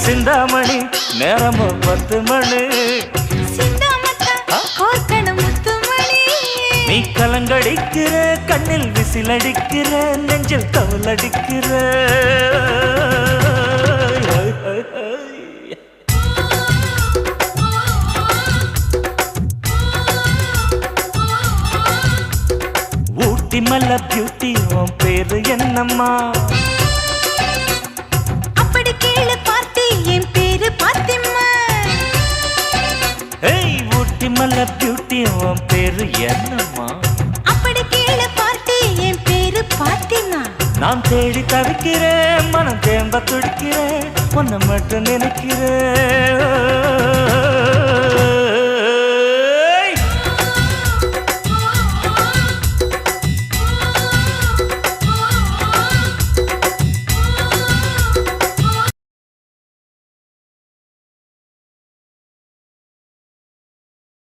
சிந்தாமணி நேரமோ 10 மணி நீ கலங்கடிக்கிற கண்ணில் விசிலடிக்கிற நெஞ்சில் கவலடிக்கிற ஊட்டி மல்ல பியூட்டி உன் பேரு என்னம்மா அப்படி கேளு பார்த்தி என் பேரு பாத்திம்மா ஏய் ஊட்டி மல்ல பியூட்டி உன் பேரு என்னம்மா அப்படி கேளு பார்த்தி என் பேரு பாத்திமா நான் தேடி தவிக்கிறேன் மனம் தேம்ப துடிக்கிறேன் உன்னை மட்டும் நினைக்கிறேன்